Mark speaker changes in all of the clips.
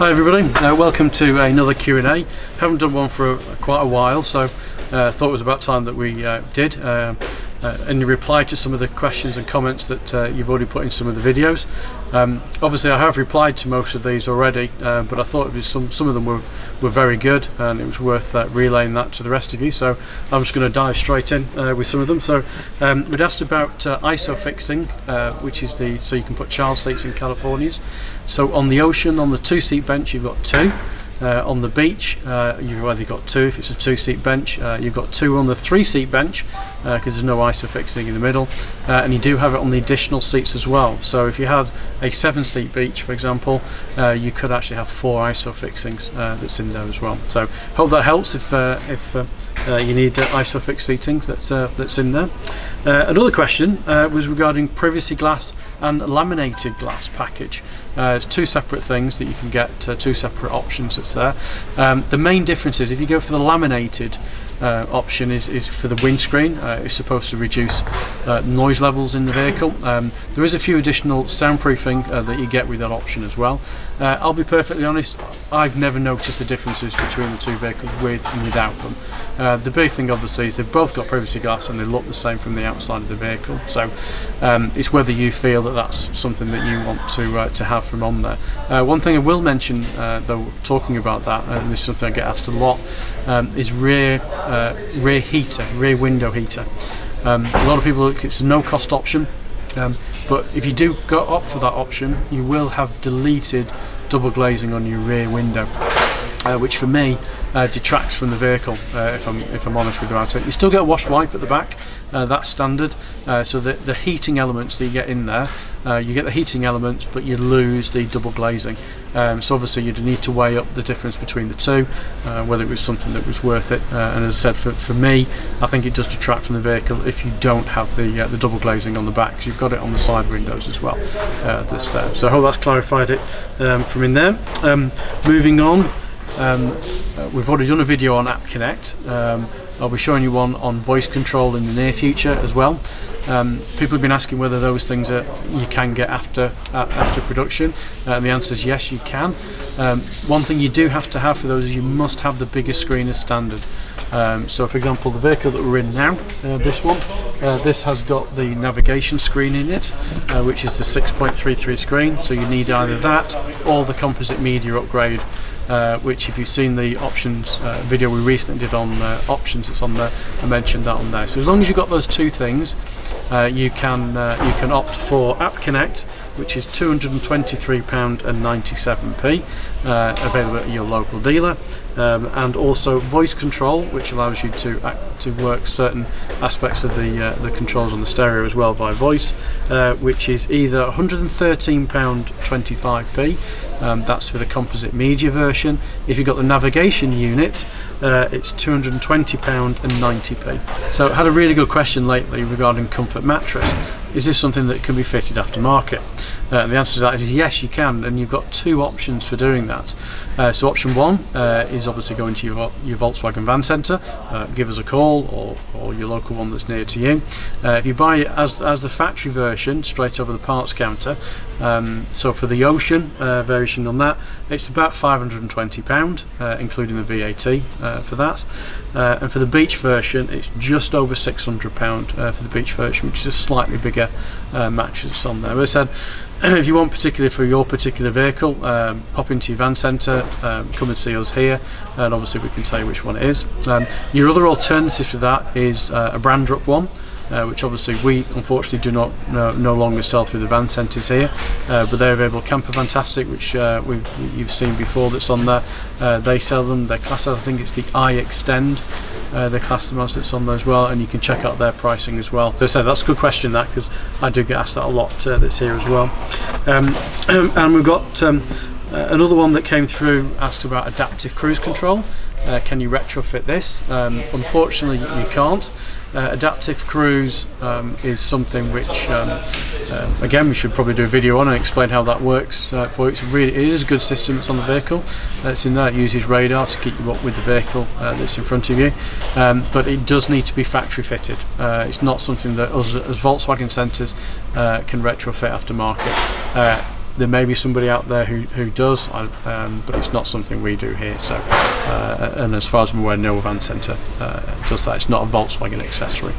Speaker 1: Hi everybody, welcome to another Q&A. Haven't done one for quite a while, so thought it was about time that we did. In reply to some of the questions and comments that you've already put in some of the videos. Obviously I have replied to most of these already, but I thought it was some of them were very good and it was worth relaying that to the rest of you, so I'm just going to dive straight in with some of them. So we'd asked about ISOFIXing, which is so you can put child seats in Californias. So on the ocean, on the two-seat bench, you've got two. On the beach, you've either got two if it's a two-seat bench, you've got two on the three-seat bench because there's no ISOFIXing in the middle, and you do have it on the additional seats as well. So if you had a seven-seat beach, for example, you could actually have four ISOFIXings that's in there as well. So hope that helps if you need ISOFIX seating that's in there. Another question was regarding privacy glass and laminated glass package. It's two separate things that you can get, two separate options that's there. The main difference is if you go for the laminated option is for the windscreen. It's supposed to reduce noise levels in the vehicle. There is a few additional soundproofing that you get with that option as well. I'll be perfectly honest, I've never noticed the differences between the two vehicles with and without them. The big thing obviously is they've both got privacy glass and they look the same from the outside of the vehicle, so it's whether you feel that that's something that you want to have from on there. One thing I will mention though, talking about that, and this is something I get asked a lot, is rear window heater. A lot of people, it's a no cost option, but if you do go opt for that option, you will have deleted double glazing on your rear window, which for me detracts from the vehicle, if I'm honest with you. You still get a wash wipe at the back, that's standard, so the heating elements that you get in there, you get the heating elements but you lose the double glazing. So obviously you'd need to weigh up the difference between the two, whether it was something that was worth it, and as I said, for me I think it does detract from the vehicle if you don't have the double glazing on the back, because you've got it on the side windows as well. So I hope that's clarified it from in there. Moving on, we've already done a video on App Connect. I'll be showing you one on voice control in the near future as well. People have been asking whether those things you can get after production, and the answer is yes, you can. One thing you do have to have for those is you must have the biggest screen as standard. So for example, the vehicle that we're in now, this one, this has got the navigation screen in it, which is the 6.33 screen, so you need either that or the composite media upgrade, which if you've seen the options video we recently did on options, it's on there. I mentioned that on there. So as long as you've got those two things, you can opt for App Connect, which is £223.97, available at your local dealer, and also voice control, which allows you to work certain aspects of the controls on the stereo as well by voice, which is either £113.25, that's for the composite media version. If you've got the navigation unit, it's £220.90. So I had a really good question lately regarding comfort mattress. Is this something that can be fitted aftermarket? The answer to that is yes, you can, and you've got two options for doing that. So option one is obviously going to your Volkswagen Van Centre. Give us a call, or your local one that's near to you. If you buy it as the factory version, straight over the parts counter, so for the Ocean version on that, it's about £520, including the VAT for that. And for the beach version, it's just over £600 for the beach version, which is a slightly bigger mattress on there. But I said, if you want particularly for your particular vehicle, pop into your Van Centre, come and see us here, and obviously we can tell you which one it is. Your other alternative to that is a Brandrup one, which obviously we unfortunately do not no longer sell through the Van Centres here, but they're available. Camper Fantastic, which you've seen before, that's on there. They sell them. They're classed, I think it's the iExtend. They class them as it's on there as well, and you can check out their pricing as well. So I said, that's a good question, that, because I do get asked that a lot. That's here as well. And we've got another one that came through, asked about adaptive cruise control. Can you retrofit this? Unfortunately you can't. Adaptive cruise is something which again we should probably do a video on and explain how that works for you. It is a good system that's on the vehicle. It's in there, it uses radar to keep you up with the vehicle that's in front of you, but it does need to be factory fitted. It's not something that us as Volkswagen Centres can retrofit aftermarket. There may be somebody out there who does, but it's not something we do here. So, and as far as I'm aware, no van centre does that. It's not a Volkswagen accessory.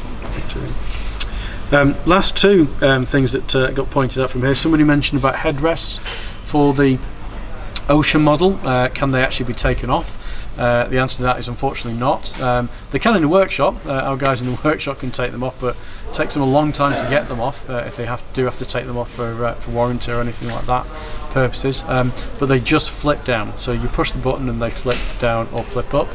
Speaker 1: Last two things that got pointed out from here. Somebody mentioned about headrests for the Ocean model. Can they actually be taken off? The answer to that is unfortunately not. They can in the workshop. Our guys in the workshop can take them off, but it takes them a long time to get them off if they do have to take them off for warranty or anything like that purposes. But they just flip down. So you push the button and they flip down or flip up.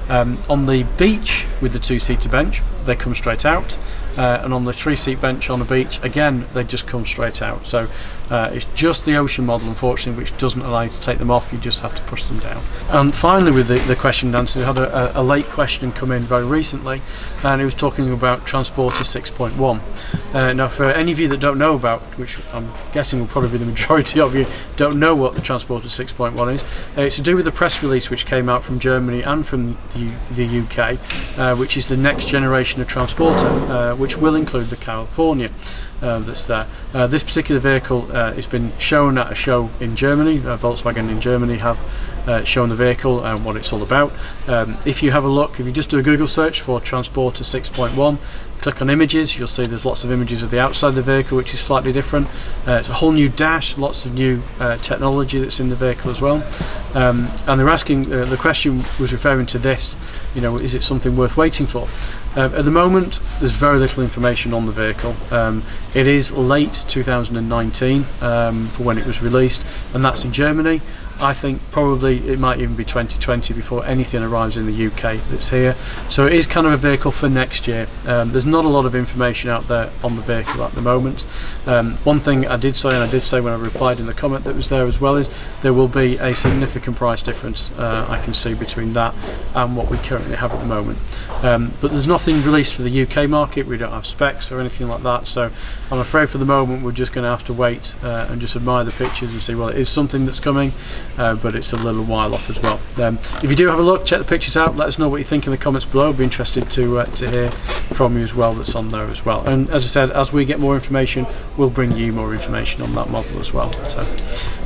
Speaker 1: On the beach with the two-seater bench, they come straight out. And on the three-seat bench on the beach, again, they just come straight out. So it's just the Ocean model, unfortunately, which doesn't allow you to take them off. You just have to push them down. And finally, with the question and answer, we had a late question come in very recently, and it was talking about Transporter 6.1. Now, for any of you that don't know about, which I'm guessing will probably be the majority of you, don't know what the Transporter 6.1 is, it's to do with the press release which came out from Germany and from the UK, which is the next generation of Transporter, which will include the California that's there. This particular vehicle has been shown at a show in Germany. Volkswagen in Germany have shown the vehicle and what it's all about. If you have a look, if you just do a Google search for Transporter 6.1, click on images, you'll see there's lots of images of the outside of the vehicle, which is slightly different. It's a whole new dash, lots of new technology that's in the vehicle as well. And they're asking, the question was referring to this, you know, is it something worth waiting for? At the moment, there's very little information on the vehicle. It is late 2019 for when it was released, and that's in Germany. I think probably it might even be 2020 before anything arrives in the UK that's here. So it is kind of a vehicle for next year. There's not a lot of information out there on the vehicle at the moment. One thing I did say, and I did say when I replied in the comment that was there as well, is there will be a significant price difference I can see between that and what we currently have at the moment. But there's nothing released for the UK market. We don't have specs or anything like that, so I'm afraid for the moment we're just going to have to wait and just admire the pictures and see, well, it is something that's coming, but it's a little while off as well. If you do have a look, check the pictures out, let us know what you think in the comments below. I'd be interested to hear from you as well, that's on there as well. And as I said, as we get more information, we'll bring you more information on that model as well. So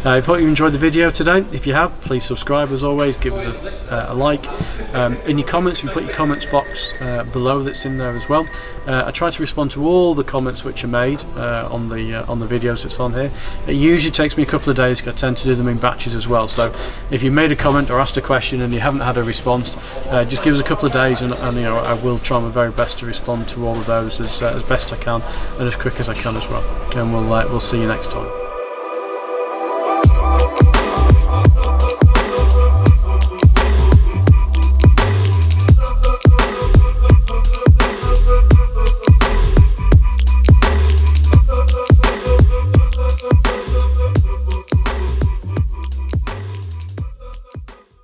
Speaker 1: I hope you enjoyed the video today. If you have, please subscribe as always, give us a like. In your comments, you can put your comments box below that's in there as well. I try to respond to all the comments which are made on the videos that's on here. It usually takes me a couple of days because I tend to do them in batches as well. So if you made a comment or asked a question and you haven't had a response, just give us a couple of days, and you know, I will try my very best to respond to all of those as best I can and as quick as I can as well. And we'll see you next time.